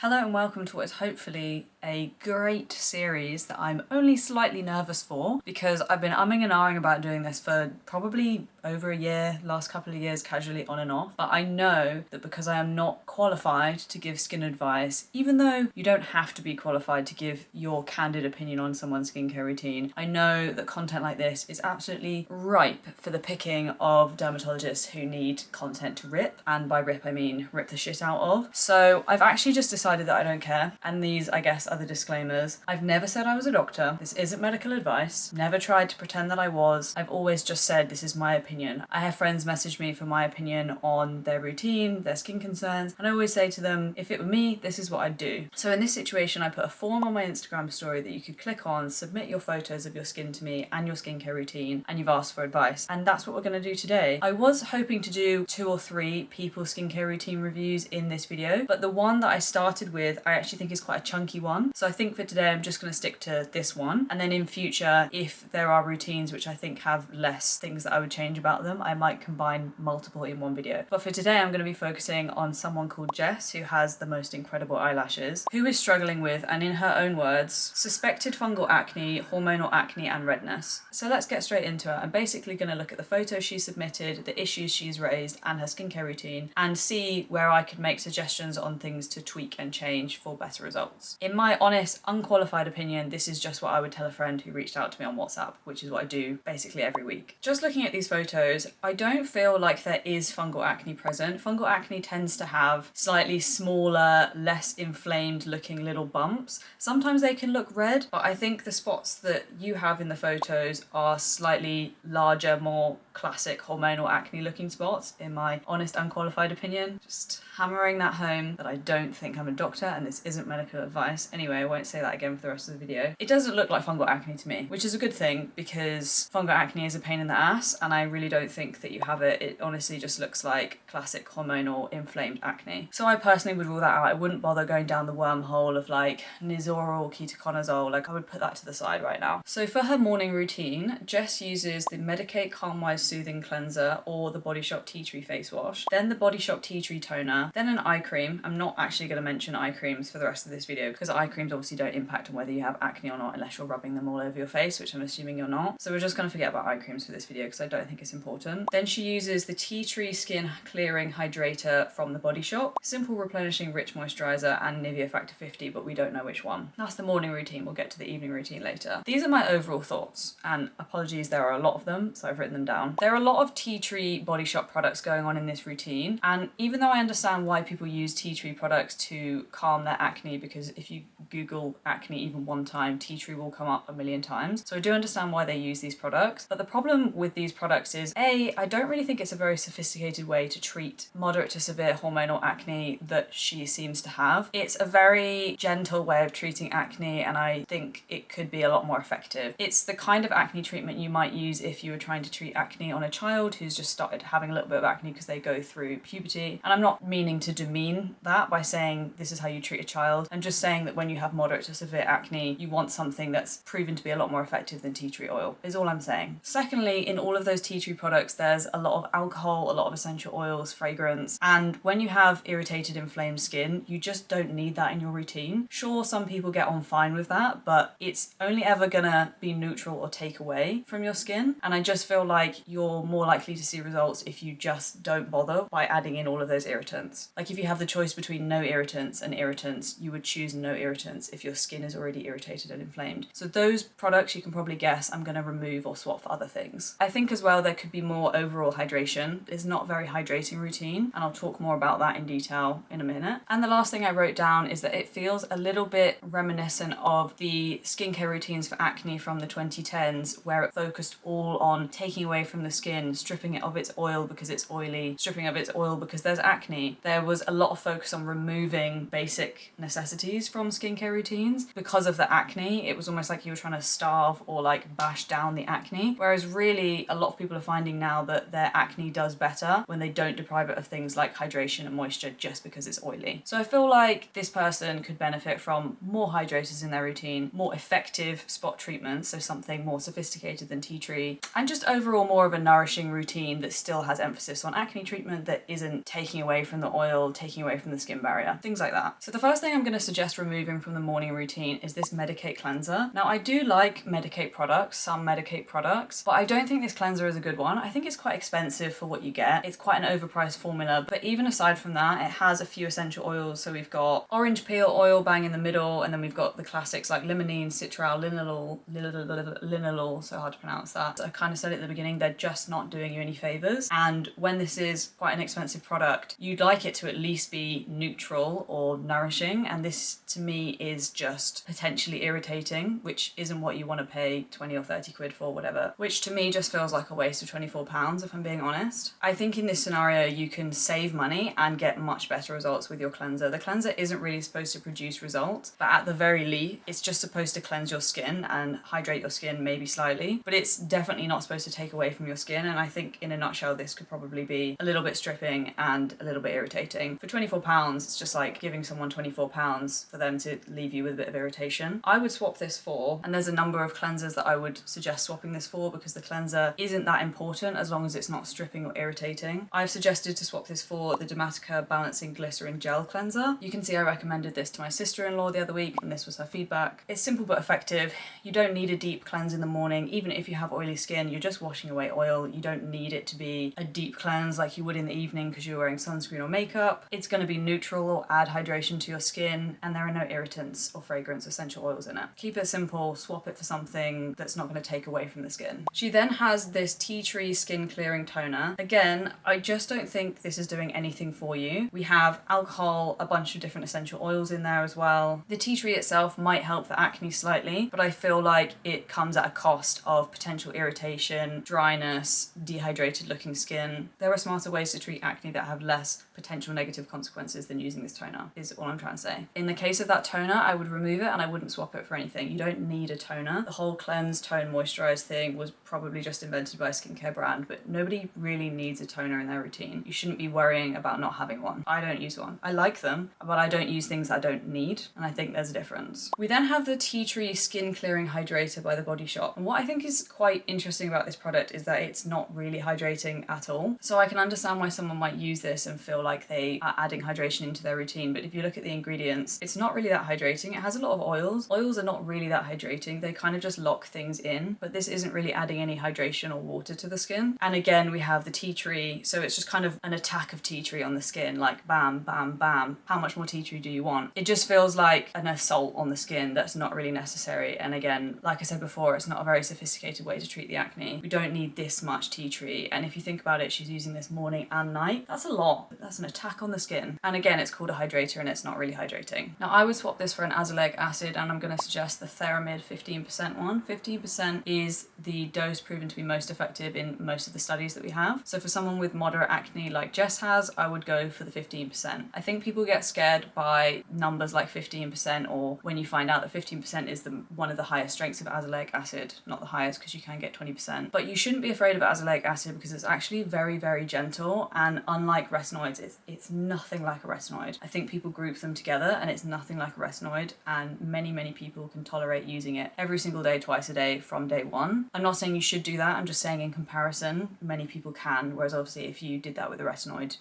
Hello and welcome to what is hopefully a great series that I'm only slightly nervous for because I've been umming and ahhing about doing this for probably over a year, last couple of years, casually on and off. But I know that because I am not qualified to give skin advice, even though you don't have to be qualified to give your candid opinion on someone's skincare routine, I know that content like this is absolutely ripe for the picking of dermatologists who need content to rip. And by rip, I mean rip the shit out of. So I've actually just decided that I don't care. And these, I guess, are the disclaimers. I've never said I was a doctor. This isn't medical advice. Never tried to pretend that I was. I've always just said this is my opinion. I have friends message me for my opinion on their routine, their skin concerns, and I always say to them, if it were me, this is what I'd do. So in this situation, I put a form on my Instagram story that you could click on, submit your photos of your skin to me and your skincare routine, and you've asked for advice. And that's what we're going to do today. I was hoping to do 2 or 3 people's skincare routine reviews in this video, but the one that I started with, I actually think is quite a chunky one. So I think for today, I'm just going to stick to this one. And then in future, if there are routines which I think have less things that I would change about them, I might combine multiple in one video. But for today, I'm going to be focusing on someone called Jess, who has the most incredible eyelashes, who is struggling with, and in her own words, suspected fungal acne, hormonal acne, and redness. So let's get straight into it. I'm basically going to look at the photos she submitted, the issues she's raised, and her skincare routine, and see where I could make suggestions on things to tweak and change for better results. In my honest, unqualified opinion, this is just what I would tell a friend who reached out to me on WhatsApp, which is what I do basically every week. Just looking at these photos, I don't feel like there is fungal acne present. Fungal acne tends to have slightly smaller, less inflamed looking little bumps. Sometimes they can look red, but I think the spots that you have in the photos are slightly larger, more classic hormonal acne looking spots, in my honest, unqualified opinion. Just hammering that home that I don't think I'm a doctor and this isn't medical advice. Anyway, I won't say that again for the rest of the video. It doesn't look like fungal acne to me, which is a good thing because fungal acne is a pain in the ass and I really don't think that you have it. It honestly just looks like classic hormonal inflamed acne. So I personally would rule that out. I wouldn't bother going down the wormhole of like Nizoral, ketoconazole. Like I would put that to the side right now. So for her morning routine, Jess uses the Medicate Calm Wise Soothing Cleanser or the Body Shop Tea Tree Face Wash, then the Body Shop Tea Tree Toner, then an eye cream. I'm not actually going to mention eye creams for the rest of this video because eye creams obviously don't impact on whether you have acne or not unless you're rubbing them all over your face, which I'm assuming you're not. So we're just going to forget about eye creams for this video because I don't think it's important. Then she uses the Tea Tree Skin Clearing Hydrator from the Body Shop, Simple Replenishing Rich Moisturizer, and Nivea Factor 50, but we don't know which one. That's the morning routine. We'll get to the evening routine later. These are my overall thoughts, and apologies, there are a lot of them, so I've written them down. There are a lot of Tea Tree Body Shop products going on in this routine, and even though I understand why people use Tea Tree products to calm their acne, because if you Google acne even one time, Tea Tree will come up a million times. So I do understand why they use these products, but the problem with these products is A, I don't really think it's a very sophisticated way to treat moderate to severe hormonal acne that she seems to have. It's a very gentle way of treating acne, and I think it could be a lot more effective. It's the kind of acne treatment you might use if you were trying to treat acne on a child who's just started having a little bit of acne because they go through puberty. And I'm not meaning to demean that by saying this is how you treat a child. I'm just saying that when you have moderate to severe acne, you want something that's proven to be a lot more effective than tea tree oil, is all I'm saying. Secondly, in all of those tea tree products, there's a lot of alcohol, a lot of essential oils, fragrance, and when you have irritated, inflamed skin, you just don't need that in your routine. Sure, some people get on fine with that, but it's only ever gonna be neutral or take away from your skin, and I just feel like you're more likely to see results if you just don't bother by adding in all of those irritants. Like if you have the choice between no irritants and irritants, you would choose no irritants if your skin is already irritated and inflamed. So those products, you can probably guess, I'm going to remove or swap for other things. I think as well there could be more overall hydration. It's not a very hydrating routine, and I'll talk more about that in detail in a minute. And the last thing I wrote down is that it feels a little bit reminiscent of the skincare routines for acne from the 2010s, where it focused all on taking away from the skin, stripping it of its oil because it's oily, stripping of its oil because there's acne. There was a lot of focus on removing basic necessities from skincare routines because of the acne. It was almost like you were trying to starve or like bash down the acne, whereas really a lot of people are finding now that their acne does better when they don't deprive it of things like hydration and moisture just because it's oily. So I feel like this person could benefit from more hydrators in their routine, more effective spot treatments, so something more sophisticated than tea tree, and just overall more of a nourishing routine that still has emphasis on acne treatment that isn't taking away from the oil, taking away from the skin barrier, things like like that. So the first thing I'm going to suggest removing from the morning routine is this Medicate cleanser. Now I do like Medicate products, some Medicate products, but I don't think this cleanser is a good one. I think it's quite expensive for what you get. It's quite an overpriced formula, but even aside from that, it has a few essential oils. So we've got orange peel oil bang in the middle, and then we've got the classics like limonene, citral, linalool, so hard to pronounce that. I kind of said at the beginning, they're just not doing you any favors. And when this is quite an expensive product, you'd like it to at least be neutral or nourishing, and this to me is just potentially irritating, which isn't what you want to pay 20 or 30 quid for, whatever, which to me just feels like a waste of £24 if I'm being honest. I think in this scenario you can save money and get much better results with your cleanser. The cleanser isn't really supposed to produce results, but at the very least it's just supposed to cleanse your skin and hydrate your skin maybe slightly, but it's definitely not supposed to take away from your skin. And I think in a nutshell this could probably be a little bit stripping and a little bit irritating. For £24 it's just like giving someone £24 for them to leave you with a bit of irritation. I would swap this for, and there's a number of cleansers that I would suggest swapping this for because the cleanser isn't that important as long as it's not stripping or irritating. I've suggested to swap this for the Dermatica Balancing Glycerin Gel Cleanser. You can see I recommended this to my sister-in-law the other week and this was her feedback. It's simple but effective. You don't need a deep cleanse in the morning. Even if you have oily skin, you're just washing away oil. You don't need it to be a deep cleanse like you would in the evening because you're wearing sunscreen or makeup. It's going to be neutral or add hydration to your skin, and there are no irritants or fragrance or essential oils in it. Keep it simple, swap it for something that's not going to take away from the skin. She then has this tea tree skin clearing toner. Again, I just don't think this is doing anything for you. We have alcohol, a bunch of different essential oils in there as well. The tea tree itself might help the acne slightly, but I feel like it comes at a cost of potential irritation, dryness, dehydrated looking skin. There are smarter ways to treat acne that have less potential negative consequences than using this toner, is all I'm trying to say. In the case of that toner, I would remove it and I wouldn't swap it for anything. You don't need a toner. The whole cleanse, tone, moisturize thing was probably just invented by a skincare brand, but nobody really needs a toner in their routine. You shouldn't be worrying about not having one. I don't use one. I like them, but I don't use things I don't need, and I think there's a difference. We then have the Tea Tree Skin Clearing Hydrator by The Body Shop, and what I think is quite interesting about this product is that it's not really hydrating at all. So I can understand why someone might use this and feel like they are adding hydration into their routine, but if you look at the ingredients, it's not really that hydrating. It has a lot of oils. Oils are not really that hydrating. They kind of just lock things in, but this isn't really adding any hydration or water to the skin. And again, we have the tea tree, so it's just kind of an attack of tea tree on the skin, like bam, bam, bam. How much more tea tree do you want? It just feels like an assault on the skin that's not really necessary. And again, like I said before, it's not a very sophisticated way to treat the acne. We don't need this much tea tree. And if you think about it, she's using this morning and night. That's a lot. That's an attack on the skin. And again, it's called a hydrator and it's not really hydrating. Now I would swap this for an azelaic acid, and I'm going to suggest the Theramid 15% one. 15% is the dose proven to be most effective in most of the studies that we have. So for someone with moderate acne like Jess has, I would go for the 15%. I think people get scared by numbers like 15%, or when you find out that 15% is one of the highest strengths of azelaic acid. Not the highest because you can get 20%. But you shouldn't be afraid of azelaic acid because it's actually very, very gentle, and unlike retinoids, it's nothing like a retinoid. I think people group them together and it's nothing like a retinoid, and many people can tolerate using it every single day, twice a day from day one. I'm not saying you should do that, I'm just saying in comparison, many people can, whereas obviously if you did that with a retinoid,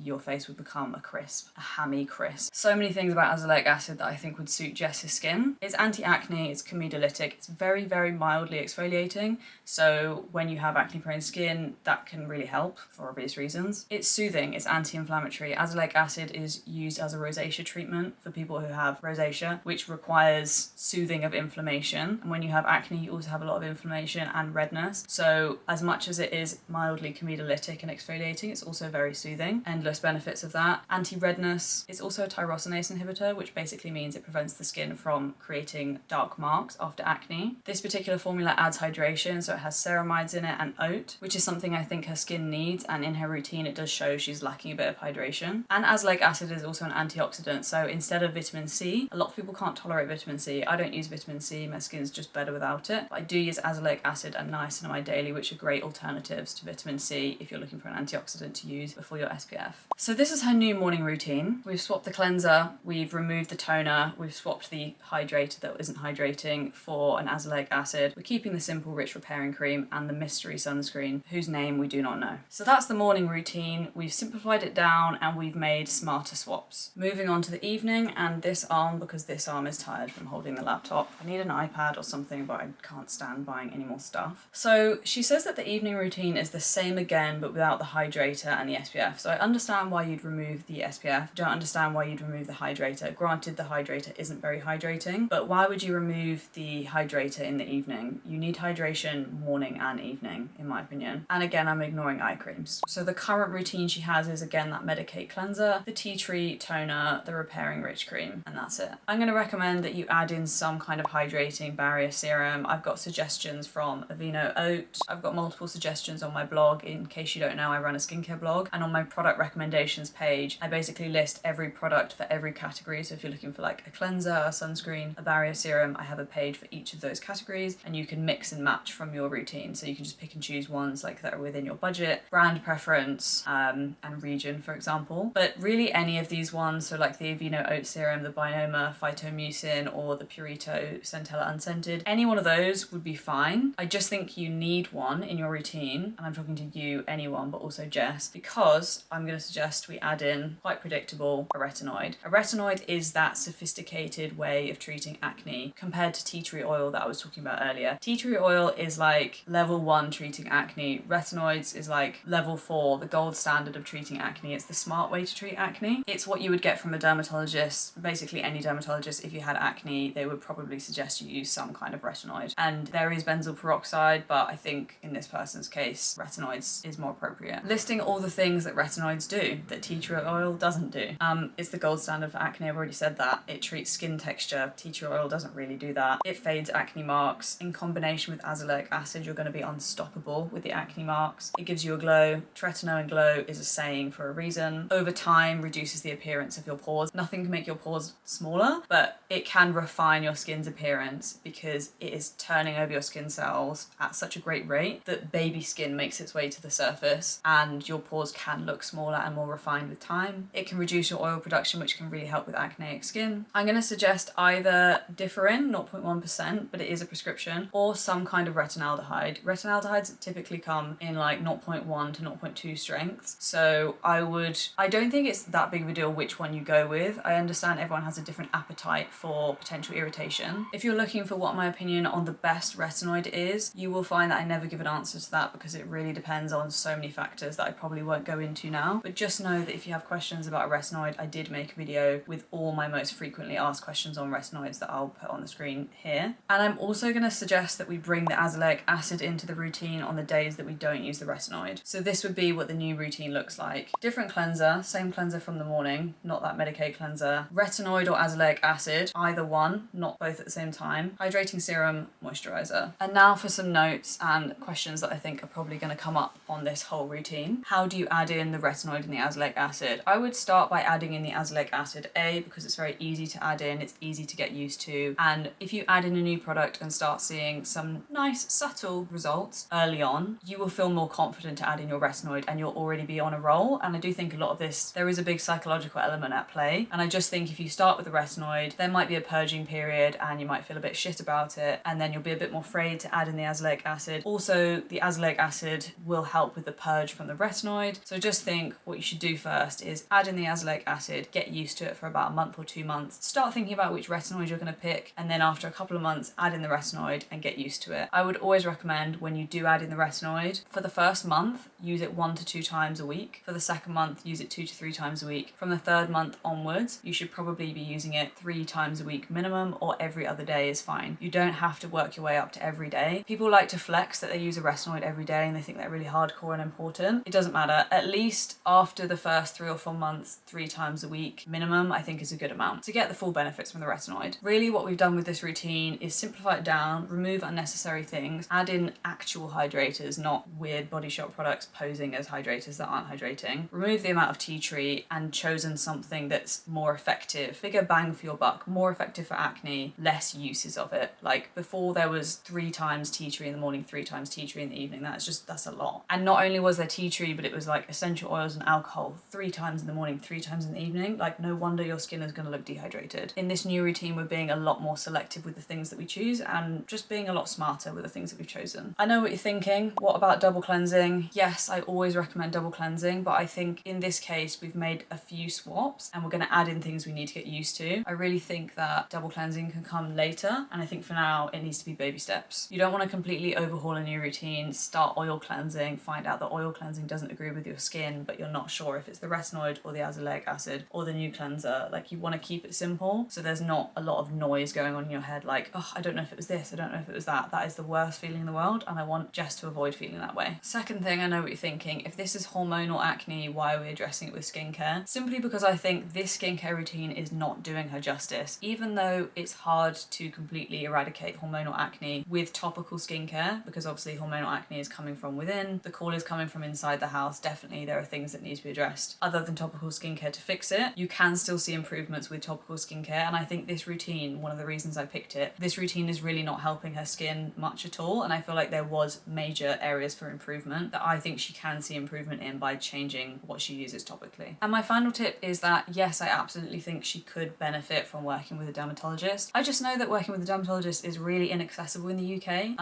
your face would become a hammy crisp. So many things about azelaic acid that I think would suit Jess's skin. It's anti-acne, it's comedolitic, it's very, very mildly exfoliating, so when you have acne-prone skin, that can really help for obvious reasons. It's soothing, it's anti-inflammatory. Azelaic acid is used as a rosacea treatment for people who have rosacea, which requires soothing of inflammation. And when you have acne, you also have a lot of inflammation and redness. So as much as it is mildly comedolitic and exfoliating, it's also very soothing. Endless benefits of that. Anti-redness. It's also a tyrosinase inhibitor, which basically means it prevents the skin from creating dark marks after acne. This particular formula adds hydration, so it has ceramides in it and oat, which is something I think her skin needs, and in her routine it does show she's lacking a bit of hydration. And azelaic acid is also an antioxidant, so instead of vitamin C, a lot of people can't tolerate vitamin C. I don't use vitamin C, my skin's just better without it. But I do use azelaic acid and niacinamide daily, which are great alternatives to vitamin C if you're looking for an antioxidant to use before your SPF. So this is her new morning routine. We've swapped the cleanser, we've removed the toner, we've swapped the hydrator that isn't hydrating for an azelaic acid. We're keeping the simple rich repairing cream and the mystery sunscreen, whose name we do not know. So that's the morning routine. We've simplified it down and we've made smarter swaps. tops. Moving on to the evening, and this arm, because this arm is tired from holding the laptop. I need an iPad or something, but I can't stand buying any more stuff. So she says that the evening routine is the same again, but without the hydrator and the SPF. So I understand why you'd remove the SPF. Don't understand why you'd remove the hydrator. Granted, the hydrator isn't very hydrating, but why would you remove the hydrator in the evening? You need hydration morning and evening, in my opinion. And again, I'm ignoring eye creams. So the current routine she has is again that Medicate cleanser, the tea tree toner, the repairing rich cream, and that's it. I'm going to recommend that you add in some kind of hydrating barrier serum. I've got suggestions from Avene Oat. I've got multiple suggestions on my blog. In case you don't know, I run a skincare blog, and on my product recommendations page, I basically list every product for every category. So if you're looking for like a cleanser, a sunscreen, a barrier serum, I have a page for each of those categories, and you can mix and match from your routine. So you can just pick and choose ones like that are within your budget, brand preference, and region, for example. But really any of these ones, so like the Avene Oat Serum, the Binoma Phytomucin, or the Purito Centella Unscented, any one of those would be fine. I just think you need one in your routine, and I'm talking to you, anyone, but also Jess, because I'm going to suggest we add in, quite predictable, a retinoid. A retinoid is that sophisticated way of treating acne compared to tea tree oil that I was talking about earlier. Tea tree oil is like level 1 treating acne. Retinoids is like level 4, the gold standard of treating acne. It's the smart way to treat acne. It's what you would get from a dermatologist. Basically any dermatologist, if you had acne, they would probably suggest you use some kind of retinoid. And there is benzoyl peroxide, but I think in this person's case, retinoids is more appropriate. Listing all the things that retinoids do that tea tree oil doesn't do. It's the gold standard for acne, I've already said that. It treats skin texture. Tea tree oil doesn't really do that. It fades acne marks. In combination with azelaic acid, you're going to be unstoppable with the acne marks. It gives you a glow. Tretinoin and glow is a saying for a reason. Over time, reduces the appearance of your pores. Nothing can make your pores smaller, but it can refine your skin's appearance because it is turning over your skin cells at such a great rate that baby skin makes its way to the surface, and your pores can look smaller and more refined with time. It can reduce your oil production, which can really help with acneic skin. I'm going to suggest either Differin, 0.1%, but it is a prescription, or some kind of retinaldehyde. Retinaldehydes typically come in like 0.1 to 0.2 strengths, so I don't think it's that big of a deal which one you go with. I understand everyone has a different appetite for potential irritation. If you're looking for what my opinion on the best retinoid is, you will find that I never give an answer to that because it really depends on so many factors that I probably won't go into now. But just know that if you have questions about a retinoid, I did make a video with all my most frequently asked questions on retinoids that I'll put on the screen here. And I'm also going to suggest that we bring the azelaic acid into the routine on the days that we don't use the retinoid. So this would be what the new routine looks like. Different cleanser, same cleanser from the morning, not that Medicate cleanser. Retinoid or azelaic acid, either one, not both at the same time. Hydrating serum, moisturizer. And now for some notes and questions that I think are probably going to come up on this whole routine. How do you add in the retinoid and the azelaic acid? I would start by adding in the azelaic acid, because it's very easy to add in, it's easy to get used to, and if you add in a new product and start seeing some nice subtle results early on, you will feel more confident to add in your retinoid and you'll already be on a roll. And I do think a lot of this, there is a big psychological element at play, and I just think if you start with the retinoid, there might be a purging period and you might feel a bit shit about it, and then you'll be a bit more afraid to add in the azelaic acid. Also, the azelaic acid will help with the purge from the retinoid, so just think what you should do first is add in the azelaic acid, get used to it for about a month or 2 months, start thinking about which retinoid you're going to pick, and then after a couple of months add in the retinoid and get used to it. I would always recommend when you do add in the retinoid, for the first month use it 1 to 2 times a week. For the second month use it 2 to 3 times a week. From the third month onwards you should probably be using it 3 times a week minimum, or every other day is fine. You don't have to work your way up to every day. People like to flex that they use a retinoid every day and they think they're really hardcore and important. It doesn't matter. At least after the first 3 or 4 months, 3 times a week minimum, I think is a good amount to get the full benefits from the retinoid. Really what we've done with this routine is simplify it down, remove unnecessary things, add in actual hydrators, not weird Body Shop products posing as hydrators that aren't hydrating. Remove the amount of tea tree and chosen something that's more effective, bigger bang for your buck, more effective for acne, less uses of it. Like before there was 3 times tea tree in the morning, 3 times tea tree in the evening. That's a lot. And not only was there tea tree, but it was like essential oils and alcohol 3 times in the morning, 3 times in the evening. Like no wonder your skin is going to look dehydrated. In this new routine, we're being a lot more selective with the things that we choose and just being a lot smarter with the things that we've chosen. I know what you're thinking. What about double cleansing? Yes, I always recommend double cleansing, but I think in this case, we've made a few swaps, and we're going to add in things we need to get used to. I really think that double cleansing can come later, and I think for now it needs to be baby steps. You don't want to completely overhaul a new routine, start oil cleansing, find out that oil cleansing doesn't agree with your skin, but you're not sure if it's the retinoid or the azelaic acid or the new cleanser. Like, you want to keep it simple so there's not a lot of noise going on in your head, like, oh, I don't know if it was this, I don't know if it was that. That is the worst feeling in the world, and I want Jess to avoid feeling that way. Second thing, I know what you're thinking, if this is hormonal acne, why are we addressing it with skincare? Simply because I think this skincare routine is not doing her justice. Even though it's hard to completely eradicate hormonal acne with topical skincare, because obviously hormonal acne is coming from within, the call is coming from inside the house, definitely there are things that need to be addressed. Other than topical skincare to fix it, you can still see improvements with topical skincare, and I think this routine, one of the reasons I picked it, this routine is really not helping her skin much at all, and I feel like there was major areas for improvement that I think she can see improvement in by changing what she uses topically. And my final tip is that yes, I absolutely think she could benefit from working with a dermatologist. I just know that working with a dermatologist is really inaccessible in the UK.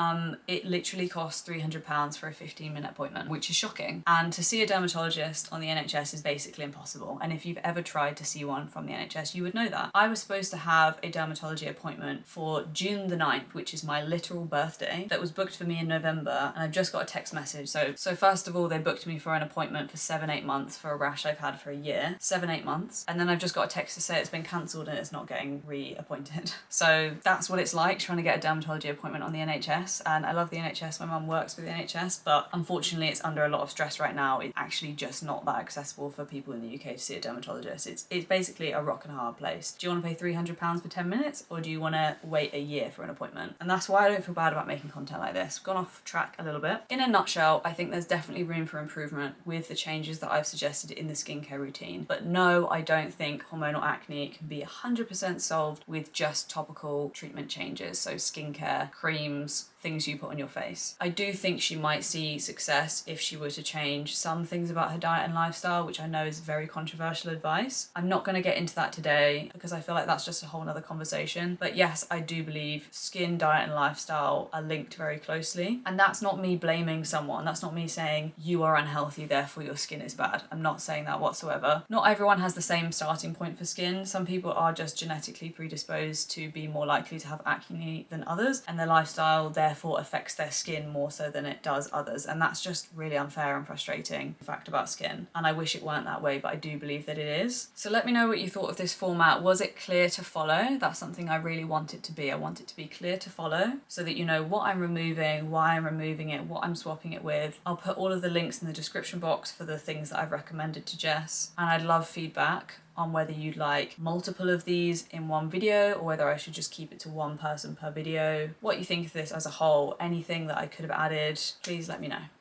It literally costs £300 for a 15-minute appointment, which is shocking. And to see a dermatologist on the NHS is basically impossible. And if you've ever tried to see one from the NHS, you would know that. I was supposed to have a dermatology appointment for June the 9th, which is my literal birthday, that was booked for me in November, and I've just got a text message. So first of all, they booked me for an appointment for 7-8 months for a rash I've had for a year, 7-8 months, and then I've just got a text to say it's been cancelled and it's not getting reappointed. So that's what it's like trying to get a dermatology appointment on the NHS, and I love the NHS. My mum works with the NHS, but unfortunately it's under a lot of stress right now. It's actually just not that accessible for people in the UK to see a dermatologist. It's basically a rock and a hard place. Do you want to pay £300 for 10 minutes, or do you want to wait a year for an appointment? And that's why I don't feel bad about making content like this. I've gone off track a little bit. In a nutshell, I think there's definitely room for improvement with the changes that I've suggested in the skincare routine. But no, I don't think hormonal acne can be 100% solved with just topical treatment changes. So skincare, creams, things you put on your face. I do think she might see success if she were to change some things about her diet and lifestyle, which I know is very controversial advice. I'm not going to get into that today because I feel like that's just a whole nother conversation. But yes, I do believe skin, diet and lifestyle are linked very closely. And that's not me blaming someone. That's not me saying you are unhealthy, therefore your skin is bad. I'm not saying that whatsoever. Not everyone has the same starting point for skin. Some people are just genetically predisposed to be more likely to have acne than others, and their lifestyle therefore affects their skin more so than it does others, and that's just really unfair and frustrating fact about skin, and I wish it weren't that way, but I do believe that it is. So let me know what you thought of this format. Was it clear to follow? That's something I really want it to be. I want it to be clear to follow so that you know what I'm removing, why I'm removing it, what I'm swapping it with. I'll put all of the links in the description box for the things that I've recommended to Jess, and I'd love feedback on whether you'd like multiple of these in one video or whether I should just keep it to one person per video. What you think of this as a whole, anything that I could have added, please let me know.